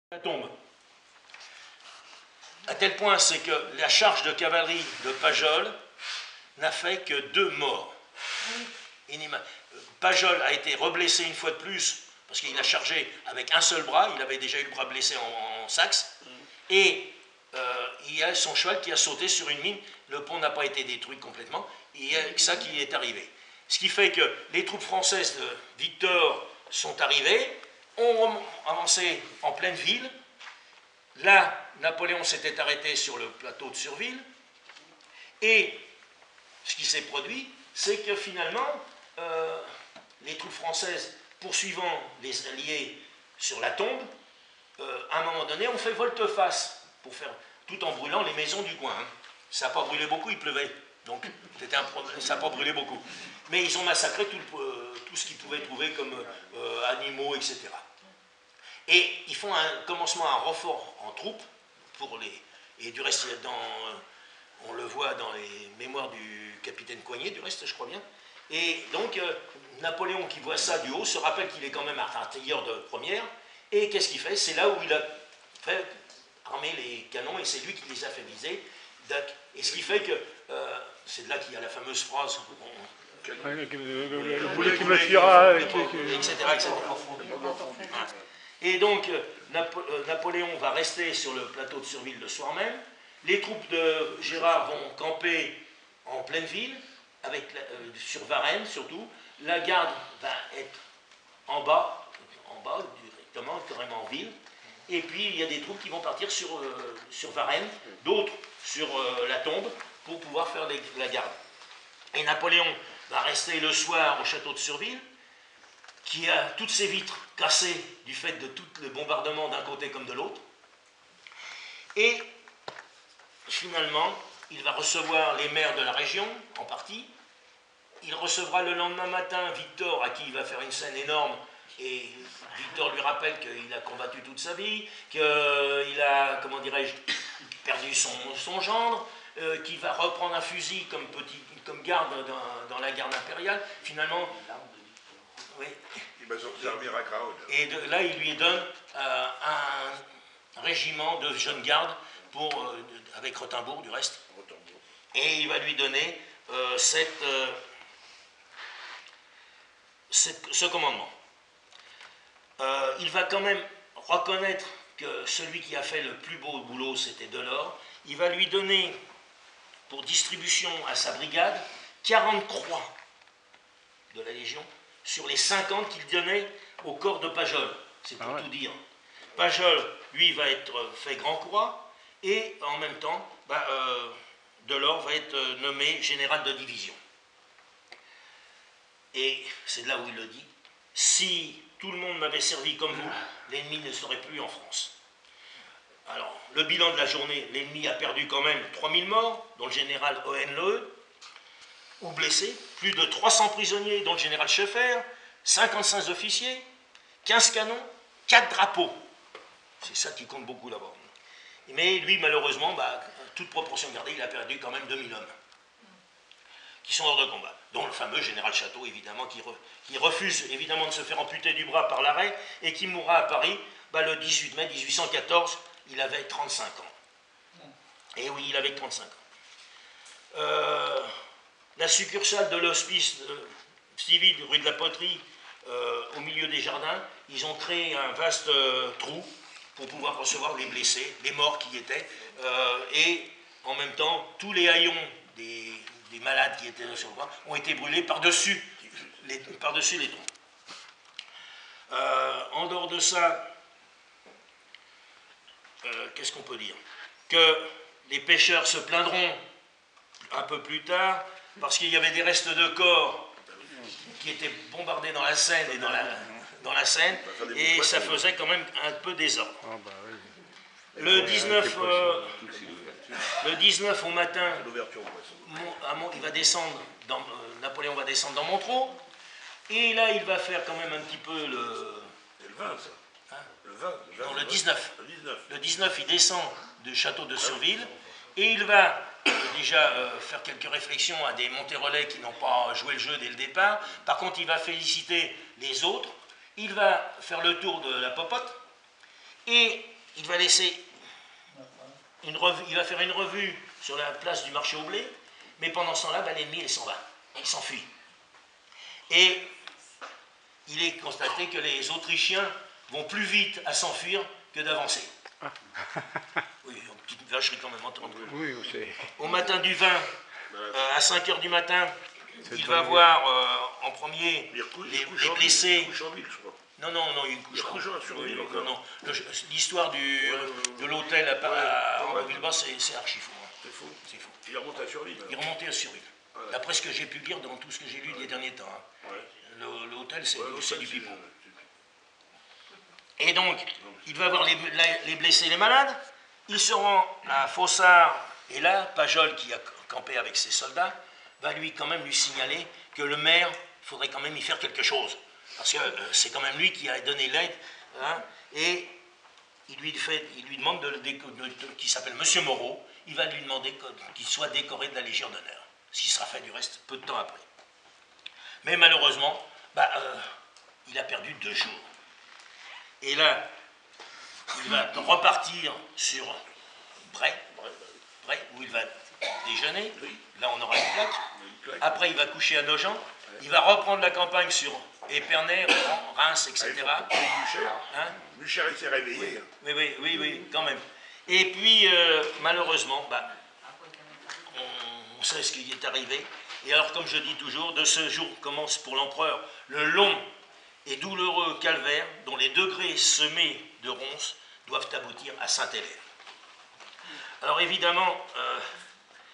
La tombe. À tel point, c'est que la charge de cavalerie de Pajol n'a fait que 2 morts. Pajol a été reblessé une fois de plus, parce qu'il a chargé avec un seul bras, il avait déjà eu le bras blessé en Saxe, et il y a son cheval qui a sauté sur une mine, le pont n'a pas été détruit complètement, et il y a ça qui est arrivé. Ce qui fait que les troupes françaises de Victor sont arrivées, ont avancé en pleine ville. Là, Napoléon s'était arrêté sur le plateau de Surville, et ce qui s'est produit, c'est que finalement, les troupes françaises, poursuivant les Alliés sur la tombe, à un moment donné, ont fait volte-face, tout en brûlant les maisons du coin. Ça n'a pas brûlé beaucoup, il pleuvait, donc ça n'a pas brûlé beaucoup. Mais ils ont massacré tout ce qu'ils pouvaient trouver comme animaux, etc. Et ils font commencement un renfort en troupes, et du reste, on le voit dans les mémoires du capitaine Coignet, du reste, je crois bien. Et donc, Napoléon, qui voit ça du haut, se rappelle qu'il est quand même artilleur de première, et qu'est-ce qu'il fait? C'est là où il a fait armer les canons, et c'est lui qui les a fait viser. Et ce qui fait que, c'est de là qu'il y a la fameuse phrase, le boulet qui me tuera, etc. Et donc, Napoléon va rester sur le plateau de Surville le soir même. Les troupes de Gérard vont camper en pleine ville, sur Varennes surtout. La garde va être en bas directement, carrément en ville. Et puis, il y a des troupes qui vont partir sur Varennes, d'autres sur la tombe, pour pouvoir faire la garde. Et Napoléon va rester le soir au château de Surville, qui a toutes ses vitres cassées du fait de tout le bombardement d'un côté comme de l'autre. Et finalement, il va recevoir les maires de la région, en partie. Il recevra le lendemain matin Victor, à qui il va faire une scène énorme, et Victor lui rappelle qu'il a combattu toute sa vie, qu'il a, comment dirais-je, perdu son gendre, qu'il va reprendre un fusil comme garde dans la garde impériale. Finalement, oui. Il va servir à Graud. Et là, il lui donne un régiment de jeunes gardes avec Rothenbourg, du reste. Et il va lui donner ce commandement. Il va quand même reconnaître que celui qui a fait le plus beau boulot, c'était Delord. Il va lui donner, pour distribution à sa brigade, 40 croix de la Légion, sur les 50 qu'il donnait au corps de Pajol. C'est pour tout dire. Pajol, lui, va être fait grand croix, et en même temps, Delord va être nommé général de division. Et c'est là où il le dit, si tout le monde m'avait servi comme vous, l'ennemi ne serait plus en France. Alors, le bilan de la journée, l'ennemi a perdu quand même 3000 morts, dont le général Hohenlohe, ou blessés, plus de 300 prisonniers, dont le général Schoeffer, 55 officiers, 15 canons, 4 drapeaux. C'est ça qui compte beaucoup d'abord. Mais lui, malheureusement, toute proportion gardée, il a perdu quand même 2000 hommes, qui sont hors de combat, dont le fameux général Château, évidemment, qui refuse évidemment de se faire amputer du bras par l'arrêt, et qui mourra à Paris le 18 mai 1814, il avait 35 ans. Et oui, il avait 35 ans. La succursale de l'hospice civil rue de la Poterie, au milieu des jardins, ils ont créé un vaste trou pour pouvoir recevoir les blessés, les morts qui y étaient, et en même temps, tous les haillons des malades qui étaient sur le bras ont été brûlés par-dessus les tombes. En dehors de ça, qu'est-ce qu'on peut dire? Que les pêcheurs se plaindront un peu plus tard, parce qu'il y avait des restes de corps qui étaient bombardés dans la Seine et dans la Seine, et ça faisait quand même un peu désordre. Le 19 au matin, il va descendre Napoléon va descendre dans Montereau, et là il va faire quand même un petit peu le 20, ça. Hein? Le 20. Non, le 19. Le 19. Le 19, il descend du château de Surville, et il va déjà faire quelques réflexions à des montées-relais qui n'ont pas joué le jeu dès le départ. Par contre, il va féliciter les autres. Il va faire le tour de la Popote, et il va laisser une revue, il va faire une revue sur la place du marché au blé, mais pendant ce temps-là, l'ennemi, il s'en va, il s'enfuit. Et il est constaté que les Autrichiens vont plus vite à s'enfuir que d'avancer. Oui, une petite vacherie quand même entendre. Oui, c'est... Au matin du 20, à 5 h du matin, il va voir en premier les blessés. Non, il couche non. L'histoire de l'hôtel à Villebasse, c'est archi faux. C'est faux. C'est faux. Il remonte à Surville. Il remontait à Surville. Ouais. D'après ce que j'ai pu lire dans tout ce que j'ai lu les derniers temps. Hein. Ouais. L'hôtel, c'est du pipeau. Et donc, il va voir les blessés et les malades. Il se rend à Fossard. Et là, Pajol, qui a campé avec ses soldats, va quand même lui signaler que le maire, il faudrait quand même y faire quelque chose. Parce que c'est quand même lui qui a donné l'aide. Hein, et il lui demande, qui s'appelle Monsieur Moreau, il va lui demander qu'il soit décoré de la Légion d'honneur. Ce qui sera fait du reste peu de temps après. Mais malheureusement, il a perdu 2 jours. Et là, il va repartir sur Bray, où il va déjeuner. Là, on aura une plaque. Après, il va coucher à Nogent. Il va reprendre la campagne sur Épernay, Reims, etc. Blücher, il s'est réveillé. Oui, quand même. Et puis, malheureusement, on sait ce qui est arrivé. Et alors, comme je dis toujours, de ce jour commence pour l'empereur le long et douloureux calvaire dont les degrés semés de ronces doivent aboutir à Sainte-Hélène. Alors évidemment,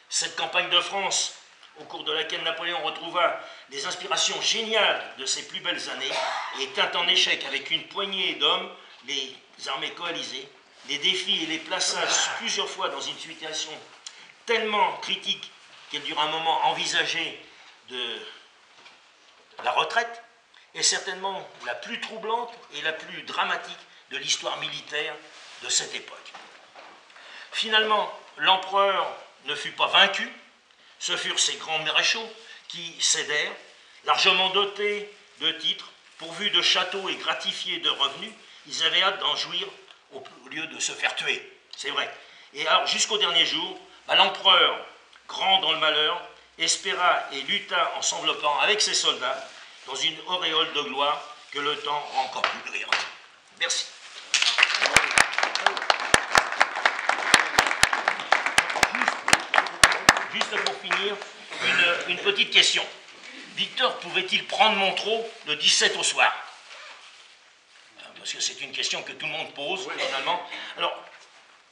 cette campagne de France, au cours de laquelle Napoléon retrouva les inspirations géniales de ses plus belles années, et tint en échec avec une poignée d'hommes, les armées coalisées, les défis et les plaça plusieurs fois dans une situation tellement critique qu'elle dure un moment envisager de la retraite, est certainement la plus troublante et la plus dramatique de l'histoire militaire de cette époque. Finalement, l'empereur ne fut pas vaincu, ce furent ses grands maréchaux qui cédèrent, largement dotés de titres, pourvus de châteaux et gratifiés de revenus, ils avaient hâte d'en jouir au lieu de se faire tuer, c'est vrai. Et alors, jusqu'au dernier jour, l'empereur, grand dans le malheur, espéra et lutta en s'enveloppant avec ses soldats dans une auréole de gloire que le temps rend encore plus brillante. Merci. Juste pour finir, une petite question. Victor pouvait-il prendre Montereau le 17 au soir? Parce que c'est une question que tout le monde pose, finalement. Alors,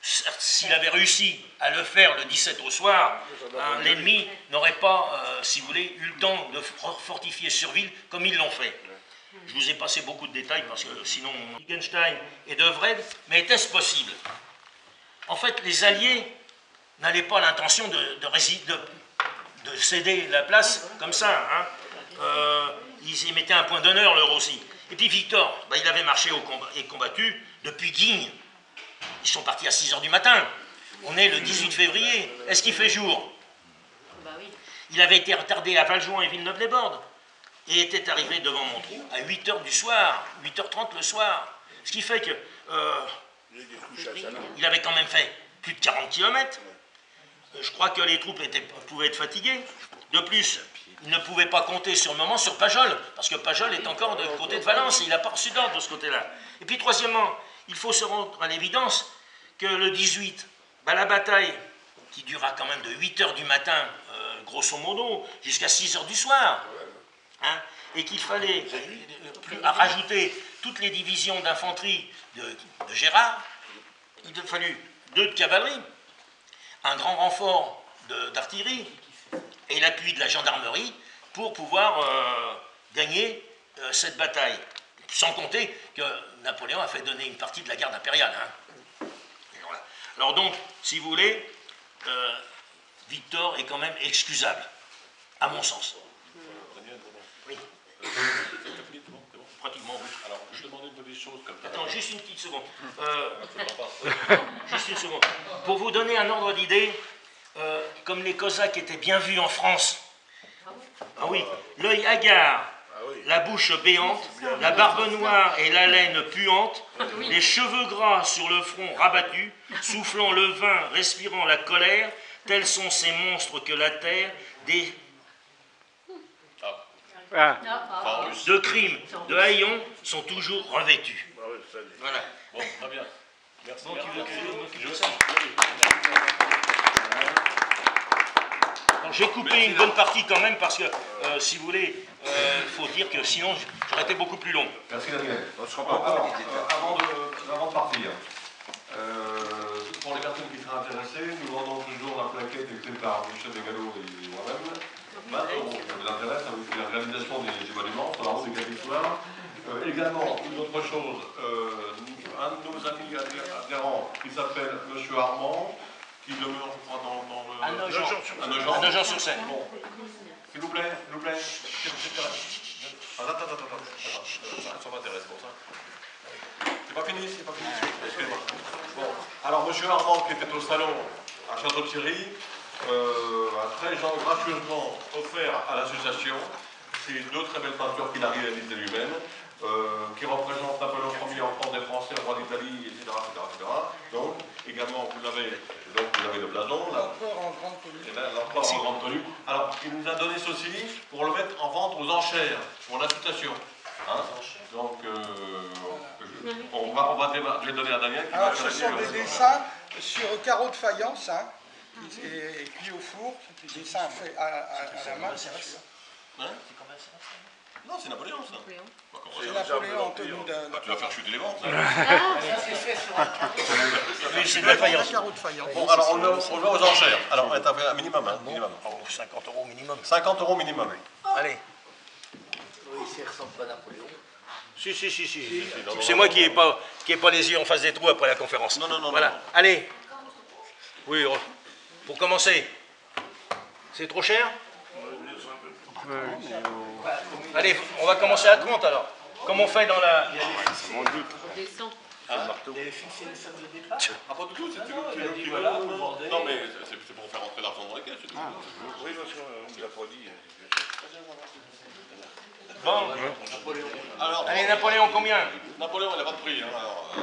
s'il avait réussi à le faire le 17 au soir, l'ennemi n'aurait pas, si vous voulez, eu le temps de fortifier Surville comme ils l'ont fait. Je vous ai passé beaucoup de détails parce que sinon, Wittgenstein et De Wrede, mais était-ce possible? En fait, les Alliés n'avaient pas l'intention de céder la place comme ça. Hein. Ils y mettaient un point d'honneur, leur aussi. Et puis Victor, il avait marché et combattu depuis Guignes. Ils sont partis à 6 h du matin. On est le 18 février. Est-ce qu'il fait jour? Il avait été retardé à Valjoin et Villeneuve-les-Bordes et était arrivé devant Montereau à 8 h du soir, 8 h 30 le soir. Ce qui fait que il avait quand même fait plus de 40 km. Je crois que les troupes pouvaient être fatiguées. De plus, il ne pouvait pas compter sur le moment sur Pajol, parce que Pajol est encore de côté de Valence et il n'a pas reçu d'ordre de ce côté-là. Et puis troisièmement, il faut se rendre à l'évidence que le 18, la bataille, qui dura quand même de 8 h du matin, grosso modo, jusqu'à 6 h du soir, hein, et qu'il fallait rajouter toutes les divisions d'infanterie de Gérard, il a fallu 2 de cavalerie, un grand renfort d'artillerie et l'appui de la gendarmerie pour pouvoir gagner cette bataille. Sans compter que Napoléon a fait donner une partie de la garde impériale. Hein. Voilà. Alors donc, si vous voulez, Victor est quand même excusable, à mon sens. Oui. Pratiquement, oui. Alors, je demandais une petite chose comme ça. Attends, juste une petite seconde. Juste une seconde. Pour vous donner un ordre d'idée, comme les Cosaques étaient bien vus en France, ah oui, l'œil hagard la bouche béante, la barbe noire et la laine puante, les cheveux gras sur le front rabattu, soufflant le vin, respirant la colère, tels sont ces monstres que la terre, de crimes, de haillons, sont toujours revêtus. Voilà. Bon, très bien. Merci. Bon, tu veux que je m'occupe de ça? J'ai coupé une bonne partie quand même parce que, si vous voulez, il faut dire que sinon j'aurais été beaucoup plus long. Merci Daniel. On se rend pas compte. Avant de partir, pour les personnes qui seraient intéressées, nous vendons toujours la plaquette écrite par Michel Desgallo et moi-même. 20 €, ça vous intéresse, ça vous fait la réalisation des monuments, sur la route des Capitoires. Également, une autre chose, un de nos amis adhérents qui s'appelle Monsieur Armand, qui demeure, je crois, dans le... À Nogent-sur-Seine. Bon. S'il vous plaît, s'il vous plaît. Attends. Ça m'intéresse pour ça. C'est pas fini. Excusez-moi. Bon. Alors, Monsieur Armand, qui était au salon à Château-Thierry, a très gracieusement offert à l'association ces 2 très belles peintures qu'il a réalisées lui-même, qui représentent Napoléon Ier en France des Français, le roi d'Italie, etc. Donc, également, vous avez le blason, l'empereur en grande tenue. Alors, il nous a donné ceci pour le mettre en vente aux enchères, pour l'association. Hein, donc, je vais donner à Daniel. Alors, ce sont des dessins sur carreaux de faïence, hein, et puis au four, des dessins faits à la main, bien sûr. Hein? Non, c'est Napoléon, ça. C'est Napoléon en tenue d'un... Tu vas faire chuter les ventes. C'est fait sur un C'est de la faïence. carreau de faïence. Bon, alors on le met aux enchères. Alors, t'as fait un minimum, hein, minimum. 50 € minimum. 50 € minimum. Allez. Oui, il ne ressemble pas à Napoléon. Si. C'est moi qui n'ai pas les yeux en face des trous après la conférence. Non. Voilà. Allez. Oui, pour commencer. C'est trop cher? Allez, on va commencer à 30 alors. Comme on fait dans la... On descend. Ah, pas du tout, c'est qui va là. Non, mais c'est pour faire rentrer l'argent dans les caisses. Oui, parce qu'on ne l'a pas dit. Bon. Alors, Allez, Napoléon, combien? Napoléon, il n'a pas de prix. Hein, alors,